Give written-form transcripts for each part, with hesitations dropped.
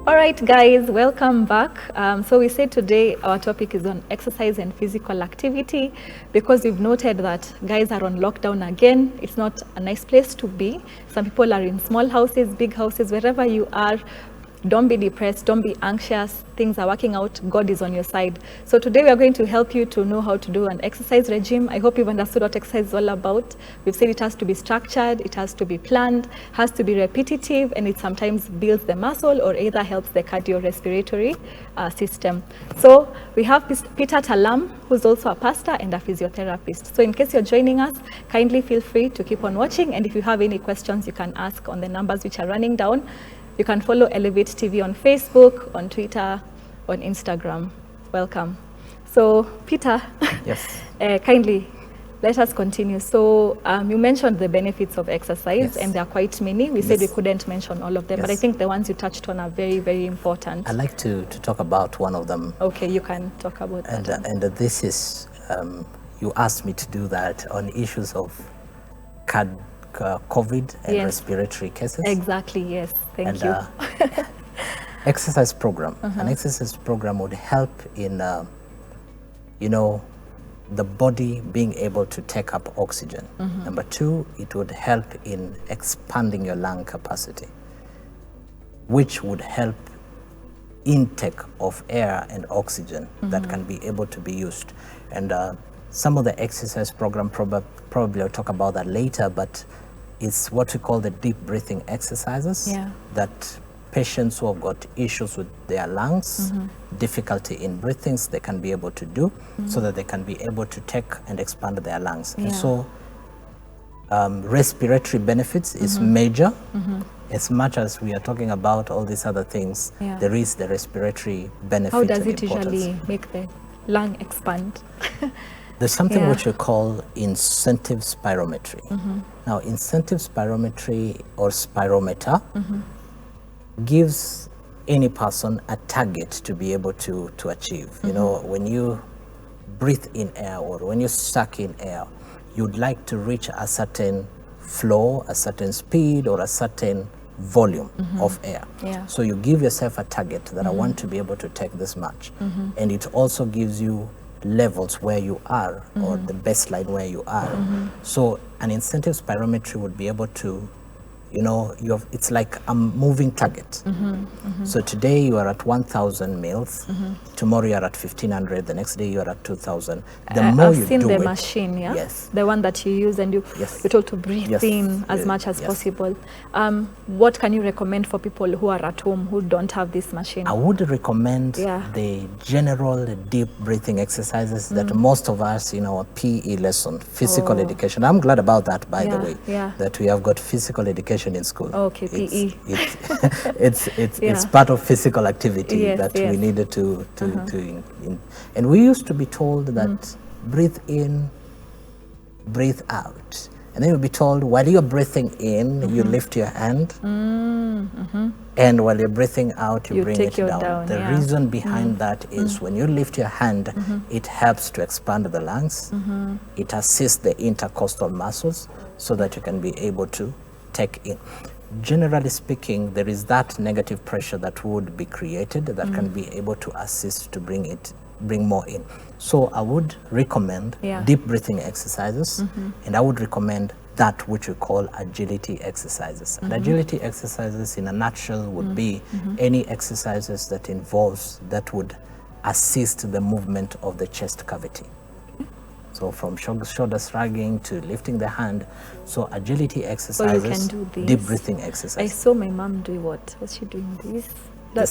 All right, guys, welcome back. So we said today our topic is on exercise and physical activity because we've noted that guys are on lockdown again. It's not a nice place to be. Some people are in small houses, big houses, wherever you are. Don't be depressed, don't be anxious. Things are working out. God is on your side. So today we are going to help you to know how to do an exercise regime. I hope you've understood what exercise is all about. We've said it has to be structured, it has to be planned, has to be repetitive, and it sometimes builds the muscle or either helps the cardiorespiratory system. So we have Peter Talam, who's also a pastor and a physiotherapist. So in case you're joining us, kindly feel free to keep on watching. And if you have any questions, you can ask on the numbers which are running down. You can follow Elevate TV on Facebook, on Twitter, on Instagram. Welcome. So, Peter, yes. Kindly let us continue. So, you mentioned the benefits of exercise, Yes. and there are quite many. We said we couldn't mention all of them, but I Yes. think the ones you touched on are very, very important. I'd like to talk about one of them. Okay, you can talk about And, that. and this is, you asked me to do that on issues of COVID and Yes. respiratory cases. Exactly, yes. Thank you. Exercise program. An exercise program would help in, the body being able to take up oxygen. Number two, it would help in expanding your lung capacity, which would help intake of air and oxygen that can be able to be used. And some of the exercise program, probably I'll talk about that later, but it's what we call the deep breathing exercises that patients who have got issues with their lungs, difficulty in breathing, they can be able to do so that they can be able to take and expand their lungs. And so respiratory benefits is major. As much as we are talking about all these other things, there is the respiratory benefit. How does and it importance. usually make the lung expand? There's something which we call incentive spirometry. Now, incentive spirometry or spirometer gives any person a target to be able to achieve. You know, when you breathe in air or when you suck in air, you'd like to reach a certain flow, a certain speed, or a certain volume of air. So you give yourself a target that I want to be able to take this much. And it also gives you levels where you are or the baseline where you are. So an incentive spirometry would be able to, it's like a moving target. So today you are at 1,000 mils, tomorrow you are at 1,500, the next day you are at 2,000. The more I've you seen do the it, machine, Yes. the one that you use and you're told to breathe in as much as possible. What can you recommend for people who are at home who don't have this machine? I would recommend the general deep breathing exercises that most of us in our PE lesson, physical education. I'm glad about that, by the way, that we have got physical education in school. Okay, PE. It's part of physical activity that we needed to and we used to be told that breathe in, breathe out. And then you'll be told while you're breathing in, you lift your hand, and while you're breathing out, you bring it down. The reason behind that is when you lift your hand, it helps to expand the lungs. It assists the intercostal muscles so that you can be able to take in. Generally speaking, there is that negative pressure that would be created that can be able to assist to bring more in. So I would recommend deep breathing exercises, and I would recommend that which we call agility exercises. And agility exercises in a nutshell would be any exercises that would assist the movement of the chest cavity. So from shoulder shrugging to lifting the hand. So agility exercises, so you can do this. Deep breathing exercises. I saw my mom do what? Was she doing this?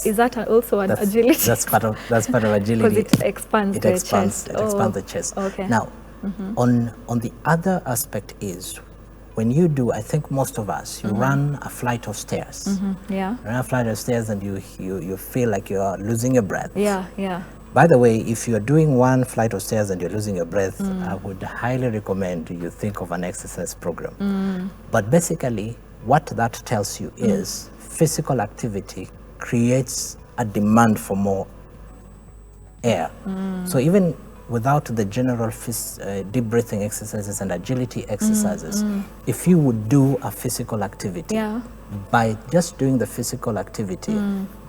Is that also an agility? That's part of agility. Because it expands the chest. It expands the chest. Okay. Now, on the other aspect is, when you do, I think most of us, you run a flight of stairs. Yeah. Run a flight of stairs and you feel like you are losing your breath. Yeah. By the way, if you're doing one flight of stairs and you're losing your breath, I would highly recommend you think of an exercise program. But basically, what that tells you is physical activity creates a demand for more air. So even without the general deep breathing exercises and agility exercises, if you would do a physical activity, by just doing the physical activity,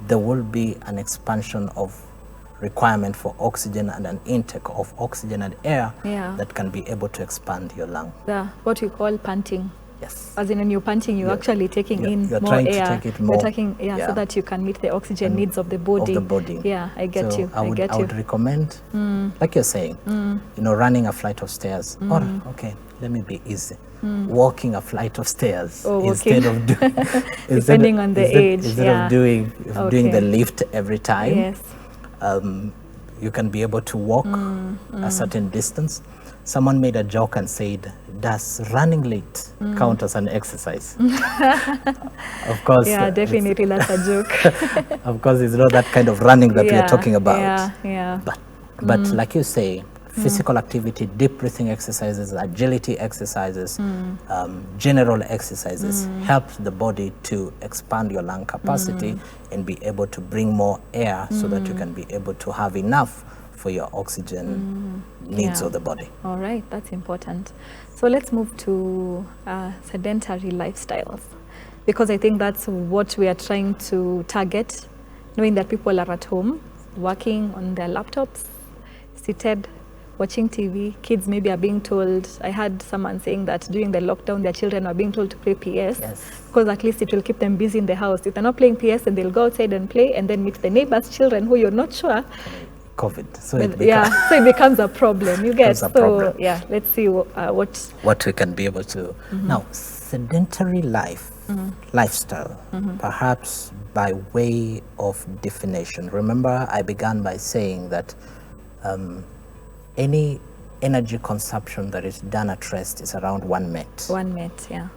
there will be an expansion of requirement for oxygen and an intake of oxygen and air that can be able to expand your lung. What we call panting. Yes. As in when you're panting, you're actually taking in you're more trying air. To take it more, you're taking, so that you can meet the oxygen needs of the body. Yeah, I get you. I would recommend, like you're saying, running a flight of stairs. Or, okay, let me be easy. Walking a flight of stairs instead of doing depending on the age. Instead of doing the lift every time. Yes. You can be able to walk a certain distance. Someone made a joke and said, does running late count as an exercise? Of course. Yeah, definitely that's a joke. Of course, it's not that kind of running that we are talking about. Yeah. But like you say, physical activity, deep breathing exercises, agility exercises, general exercises help the body to expand your lung capacity and be able to bring more air so that you can be able to have enough for your oxygen needs of the body. All right, that's important. So let's move to sedentary lifestyles, because I think that's what we are trying to target, knowing that people are at home, working on their laptops, seated, watching TV. Kids maybe are being told, I heard someone saying that during the lockdown, their children are being told to play PS, because at least it will keep them busy in the house. If they're not playing PS, then they'll go outside and play and then meet the neighbors' children who you're not sure. COVID. So it becomes a problem. You get so let's see what we can be able to. Now, sedentary lifestyle, perhaps by way of definition. Remember, I began by saying that any energy consumption that is done at rest is around 1 minute. 1 minute, yeah.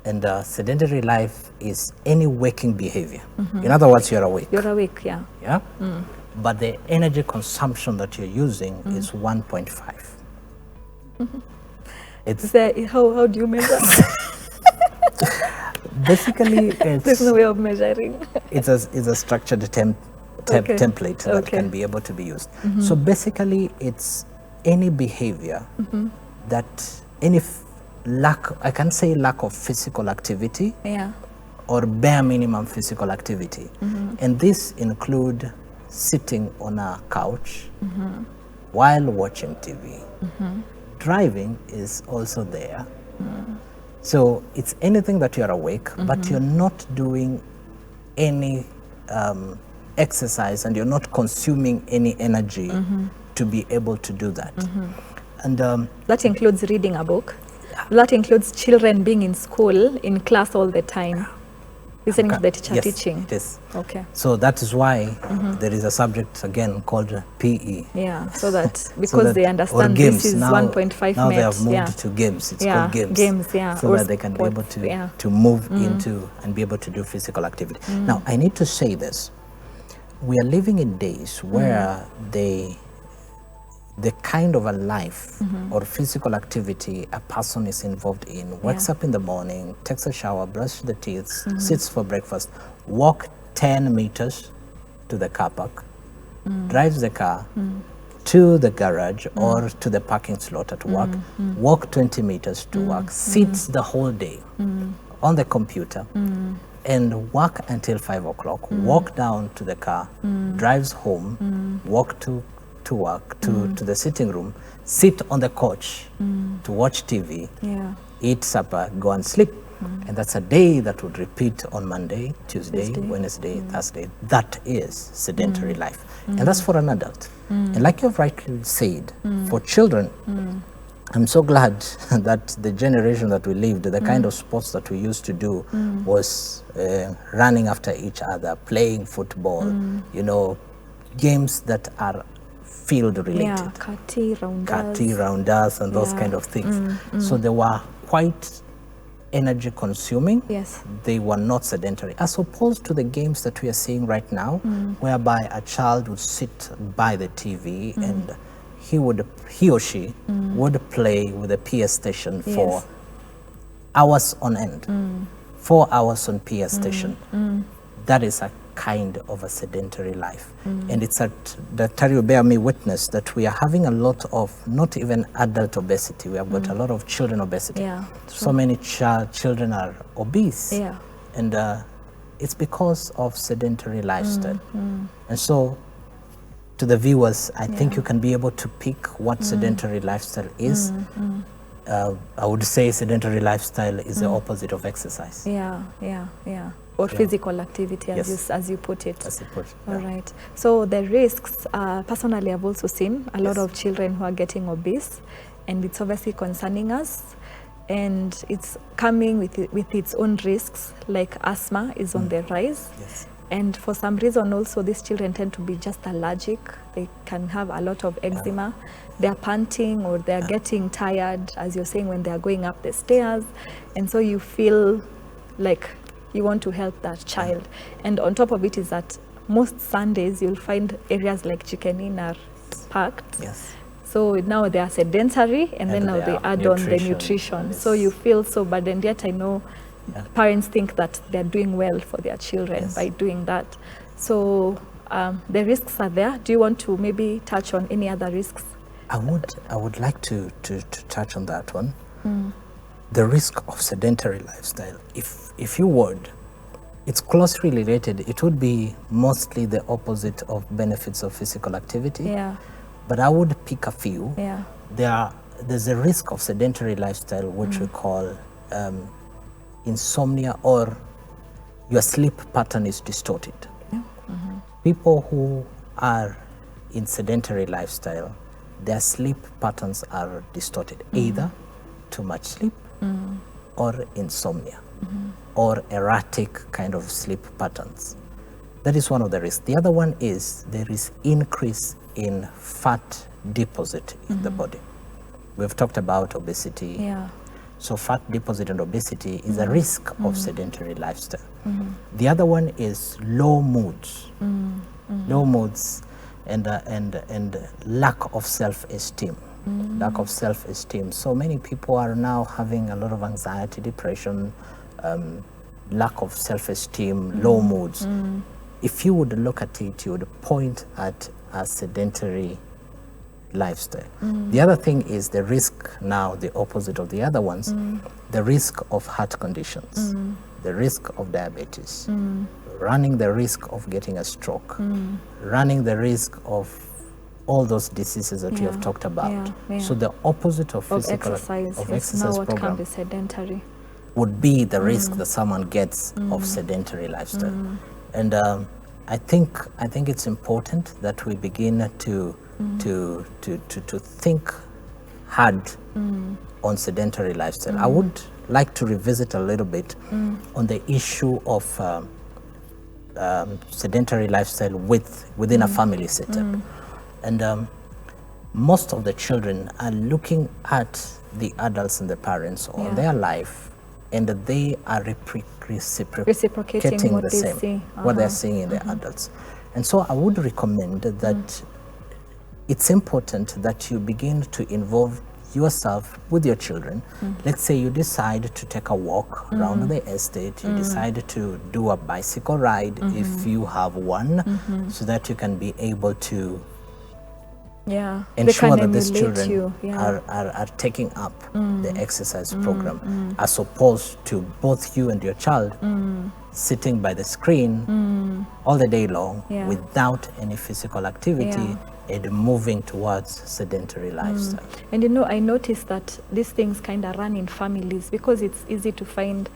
And sedentary life is any waking behavior. In other words, you're awake. You're awake, yeah. Yeah. But the energy consumption that you're using is 1.5. How do you measure? Basically, there's no way of measuring. It's a structured template that can be able to be used. So basically, it's any behavior that I can say lack of physical activity, or bare minimum physical activity, and this include sitting on a couch while watching TV. Driving is also there. So it's anything that you're awake, but you're not doing any exercise and you're not consuming any energy to be able to do that. And that includes reading a book. That includes children being in school, in class all the time. Listening to the teacher teaching. It is. Okay. So that is why there is a subject again called PE. Yeah, so that because they understand this is 1.5 minutes. Now they have moved to games. It's called games. Games, yeah. So that they can be able to move into and be able to do physical activity. Now, I need to say this. We are living in days where the kind of a life or physical activity a person is involved in, wakes up in the morning, takes a shower, brushes the teeth, sits for breakfast, walk 10 meters to the car park, drives the car to the garage or to the parking slot at work, walk 20 meters to work, sits the whole day on the computer, and work until 5 o'clock, walk down to the car, drives home, walk to work, to the sitting room, sit on the couch to watch TV, eat supper, go and sleep. And that's a day that would repeat on Monday, Tuesday, Wednesday, Thursday. That is sedentary life. And that's for an adult. And like you've rightly said, for children, I'm so glad that the generation that we lived, the kind of sports that we used to do was running after each other, playing football, games that are field related. Yeah, kati, rounders, and those kind of things. So they were quite energy consuming. Yes. They were not sedentary, as opposed to the games that we are seeing right now, whereby a child would sit by the TV and he or she would play with a PS station for hours on end. 4 hours on PS station. That is a kind of a sedentary life. And it's that Terry will bear me witness that we are having a lot of, not even adult obesity, we have got a lot of children obesity. Yeah, so many children are obese. And it's because of sedentary lifestyle. And so, to the viewers, I think you can be able to pick what sedentary lifestyle is. I would say sedentary lifestyle is the opposite of exercise. Or physical activity, as you put it. As you put it, All right. So the risks, personally, I've also seen a lot of children who are getting obese, and it's obviously concerning us. And it's coming with its own risks, like asthma is on the rise. And for some reason also, these children tend to be just allergic. They can have a lot of eczema. They're panting, or they're getting tired, as you're saying, when they're going up the stairs. And so you feel like you want to help that child. And on top of it is that most Sundays you'll find areas like Chicken Inn are packed. So now they are sedentary, and then now they add on the nutrition. So you feel so bad, and yet I know parents think that they're doing well for their children by doing that. So the risks are there. Do you want to maybe touch on any other risks? I would like to touch on that one. The risk of sedentary lifestyle, if you would, it's closely related. It would be mostly the opposite of benefits of physical activity. But I would pick a few. There's a risk of sedentary lifestyle, which we call insomnia, or your sleep pattern is distorted. People who are in sedentary lifestyle, their sleep patterns are distorted, either too much sleep or insomnia or erratic kind of sleep patterns. That is one of the risks. The other one is there is increase in fat deposit in the body. We've talked about obesity. So fat deposit and obesity is a risk of sedentary lifestyle. The other one is low moods. Low moods and lack of self-esteem. Lack of self-esteem. So many people are now having a lot of anxiety, depression, lack of self-esteem, low moods. If you would look at it, you would point at a sedentary lifestyle. The other thing is the risk, now the opposite of the other ones, the risk of heart conditions, the risk of diabetes, running the risk of getting a stroke, running the risk of all those diseases that we have talked about. So the opposite of physical exercise what program can be sedentary would be the risk that someone gets of sedentary lifestyle. And I think it's important that we begin to think hard on sedentary lifestyle. I would like to revisit a little bit on the issue of sedentary lifestyle within a family setup. And most of the children are looking at the adults and the parents on their life, and they are reciprocating what the they same, see. what they're seeing in the adults. And so I would recommend that it's important that you begin to involve yourself with your children. Let's say you decide to take a walk around the estate, you decide to do a bicycle ride if you have one, so that you can be able to ensure that these children are taking up the exercise program, as opposed to both you and your child sitting by the screen all the day long without any physical activity and moving towards sedentary lifestyle. And you know, I noticed that these things kind of run in families, because it's easy to find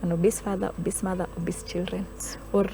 an obese father, obese mother, obese children, or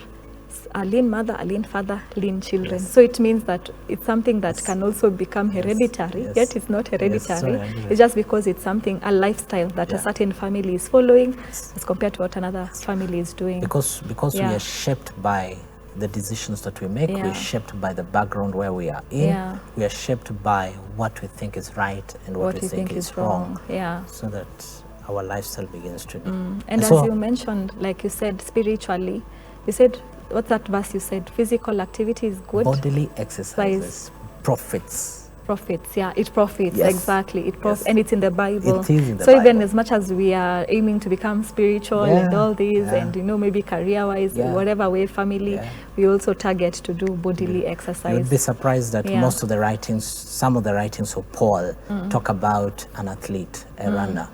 a lean mother, a lean father, lean children. So it means that it's something that can also become hereditary, yet it's not hereditary. It's just because it's something, a lifestyle that a certain family is following as compared to what another family is doing. Because we are shaped by the decisions that we make, we're shaped by the background where we are in, we are shaped by what we think is right and what we think is wrong. So that our lifestyle begins to do. And so, as you mentioned, like you said, spiritually, you said, what's that verse you said? Physical activity is good. Bodily exercises profits profits. Yeah, it profits. Yes. Exactly. It profits, Yes. and it's in the Bible. It is in the so Bible. even as much as we are aiming to become spiritual and all these, and maybe career-wise, whatever way, family, we also target to do bodily exercise. You'd be surprised that most of the writings, some of the writings of Paul, talk about an athlete, a runner.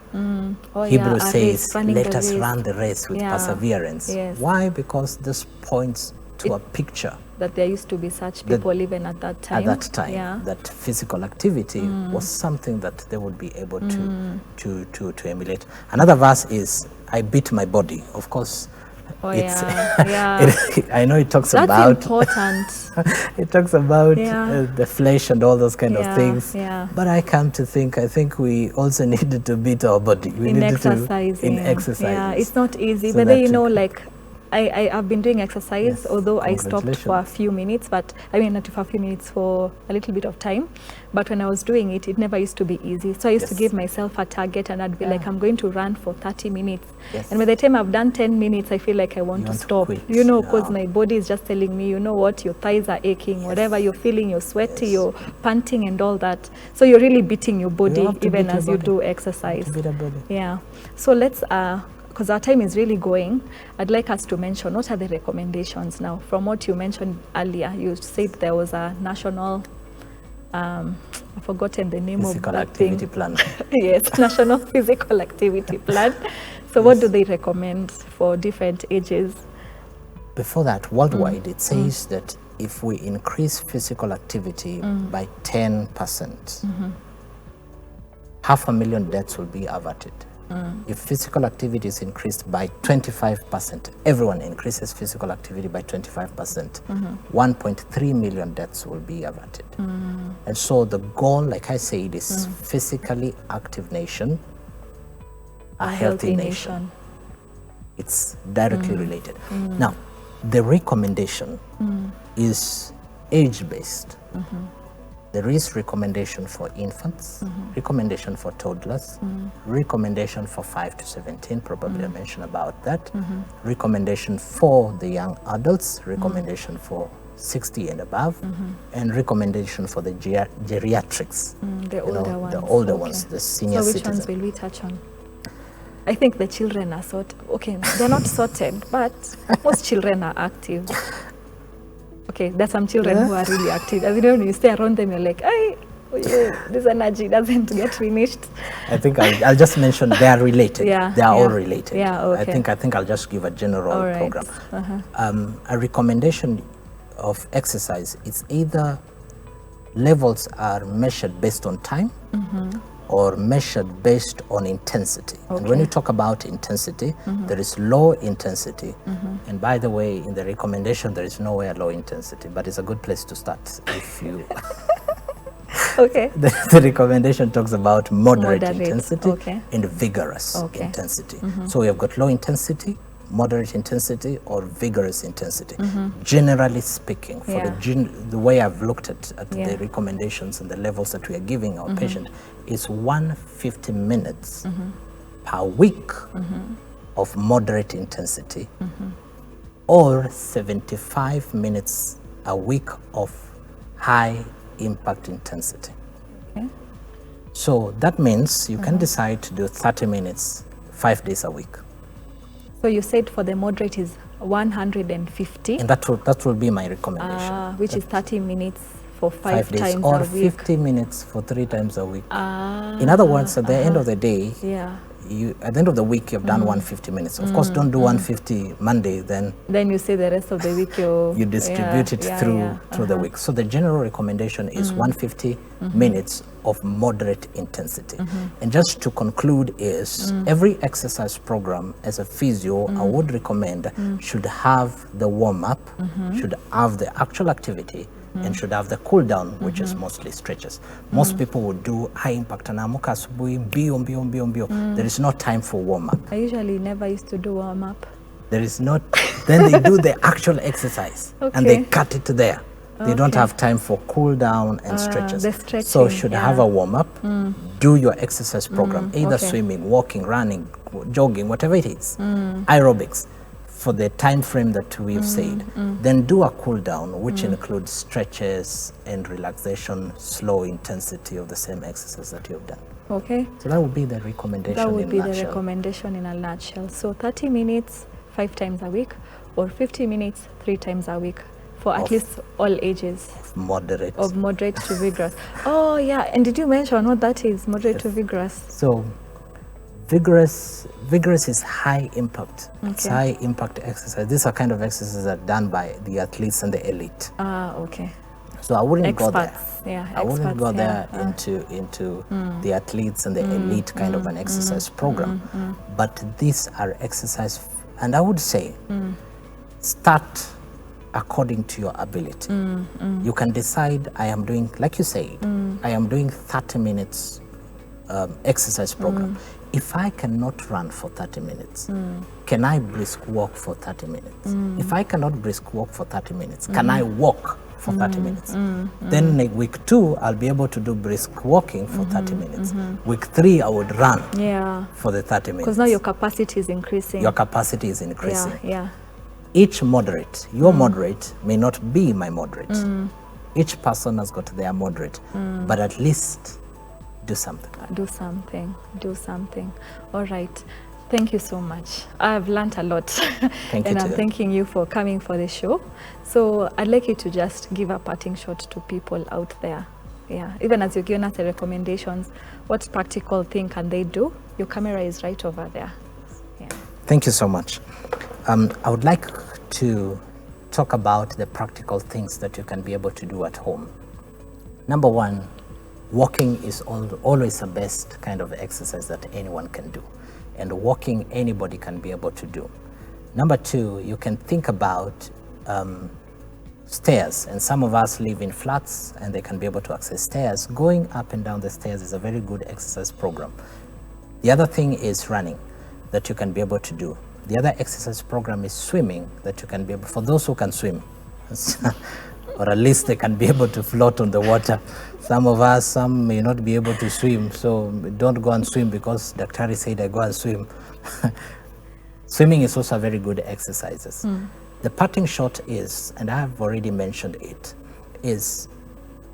Hebrews says, let us run the race with perseverance. Yes. Why? Because this points to a picture that there used to be such people even at that time. At that time, that physical activity was something that they would be able to emulate. Another verse is, I beat my body. Of course, I know it talks about... That's important. It talks about the flesh and all those kind of things. But I come to think, I think we also needed to beat our body. We in needed exercising. In exercise. Yeah, it's not easy. So but then, you know, like, I've been doing exercise, although I stopped for a few minutes, but I mean, not for a few minutes, for a little bit of time. But when I was doing it, it never used to be easy. So I used to give myself a target, and I'd be like, I'm going to run for 30 minutes. And by the time I've done 10 minutes, I feel like I want to stop. You know, because my body is just telling me, you know what, your thighs are aching, whatever you're feeling, you're sweaty, you're panting and all that. So you're really beating your body even as you do exercise. Yeah. So let's... because our time is really going, I'd like us to mention what are the recommendations now. From what you mentioned earlier, you said there was a national, I've forgotten the name of that thing. Physical activity plan. Yes, national physical activity plan. So what do they recommend for different ages? Before that, worldwide, it says that if we increase physical activity by 10%, 500,000 deaths will be averted. If physical activity is increased by 25%, everyone increases physical activity by 25%, 1.3 million deaths will be averted. And so the goal, like I said, is physically active nation, a healthy nation. It's directly related. Now, the recommendation is age-based. There is recommendation for infants, recommendation for toddlers, recommendation for 5 to 17, probably I mentioned about that, recommendation for the young adults, recommendation for 60 and above, and recommendation for the geriatrics, the older ones. The older ones, the senior citizens. So which ones will we touch on? I think the children are they're not sorted, but most children are active. Okay, there's some children who are really active. As you know, when you stay around them, you're like, this energy doesn't get finished. I think I'll just mention they are related. They are all related. Okay. I think I'll just give a general program. A recommendation of exercise, it's either levels are measured based on time or measured based on intensity. And when you talk about intensity, there is low intensity. And by the way, in the recommendation, there is nowhere low intensity, but it's a good place to start if you... The recommendation talks about moderate intensity and vigorous intensity. So we have got low intensity, moderate intensity, or vigorous intensity. Generally speaking, for the way I've looked at the recommendations and the levels that we are giving our patient is 150 minutes per week of moderate intensity or 75 minutes a week of high impact intensity. So that means you can decide to do 30 minutes 5 days a week. So you said for the moderate is 150? And that will be my recommendation. Which is 30 minutes for 5 days, times or a week. 50 minutes for 3 times a week. In other words, at the end of the day, at the end of the week, you've done 150 minutes. Of course, don't do 150 Monday, then you say the rest of the week you distribute it through the week. So the general recommendation is 150 minutes of moderate intensity. And just to conclude is every exercise program as a physio, I would recommend should have the warm-up, should have the actual activity, and should have the cool down, which is mostly stretches. Most people would do high impact anamuka asubuhi, mbio. There is no time for warm up. I usually never used to do warm up. There is not. Then they do the actual exercise and they cut it there. They don't have time for cool down and stretches. So should have a warm up, do your exercise program, either swimming, walking, running, jogging, whatever it is, aerobics. for the time frame that we've said. Then do a cool down, which includes stretches and relaxation, slow intensity of the same exercise that you've done. Okay. So that would be the recommendation. That would be the recommendation in a nutshell. So 30 minutes 5 times a week, or 50 minutes 3 times a week, for at least all ages. Of moderate to vigorous. Oh yeah, and did you mention what that is, moderate to vigorous? So vigorous is high impact. Okay. It's high impact exercise. These are kind of exercises that are done by the athletes and the elite. Okay. So I wouldn't Experts. go there. Yeah, I wouldn't go there yeah. into the athletes and the elite kind of an exercise program. But these are exercise, and I would say start according to your ability. You can decide, I am doing, like you said, I am doing 30 minutes exercise program. If I cannot run for 30 minutes, can I brisk walk for 30 minutes? If I cannot brisk walk for 30 minutes, can I walk for 30 minutes? Then week 2, I'll be able to do brisk walking for 30 minutes. Week 3, I would run for the 30 minutes. Because now your capacity is increasing. Your capacity is increasing. Yeah. Each moderate, your moderate may not be my moderate. Each person has got their moderate, but at least do something. Do something. All right. Thank you so much. I've learned a lot. Thank you and too. I'm thanking you for coming for the show. So I'd like you to just give a parting shot to people out there. Yeah, even as you're giving us the recommendations, what practical thing can they do? Your camera is right over there. Yeah. Thank you so much. I would like to talk about the practical things that you can be able to do at home. Number 1, walking is always the best kind of exercise that anyone can do. And walking, anybody can be able to do. Number 2, you can think about stairs. And some of us live in flats and they can be able to access stairs. Going up and down the stairs is a very good exercise program. The other thing is running that you can be able to do. The other exercise program is swimming that you can be able, for those who can swim, or at least they can be able to float on the water. Some may not be able to swim, so don't go and swim because Daktari said I go and swim. Swimming is also a very good exercises. The parting shot is, and I have already mentioned it, is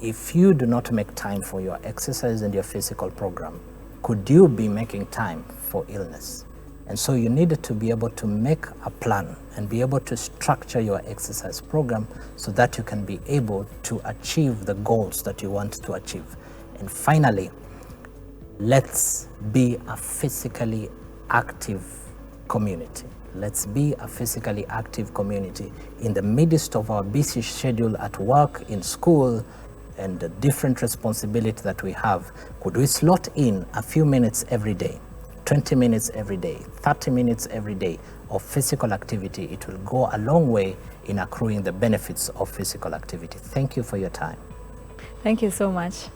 if you do not make time for your exercise and your physical program, could you be making time for illness? And so you need to be able to make a plan and be able to structure your exercise program so that you can be able to achieve the goals that you want to achieve. And finally, let's be a physically active community. Let's be a physically active community. In the midst of our busy schedule at work, in school, and the different responsibility that we have, could we slot in a few minutes every day? 20 minutes every day, 30 minutes every day of physical activity? It will go a long way in accruing the benefits of physical activity. Thank you for your time. Thank you so much.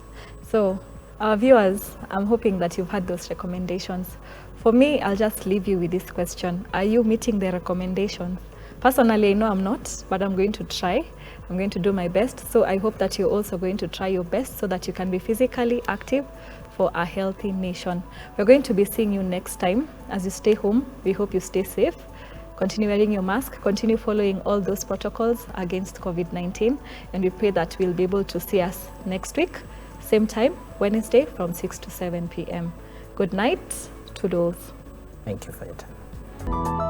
So our viewers, I'm hoping that you've had those recommendations. For me, I'll just leave you with this question. Are you meeting the recommendations? Personally, I know I'm not, but I'm going to try. I'm going to do my best. So I hope that you're also going to try your best so that you can be physically active for a healthy nation. We're going to be seeing you next time. As you stay home, we hope you stay safe. Continue wearing your mask, continue following all those protocols against COVID-19, and we pray that we'll be able to see us next week, same time, Wednesday from 6 to 7 p.m. Good night to those. Thank you for your time.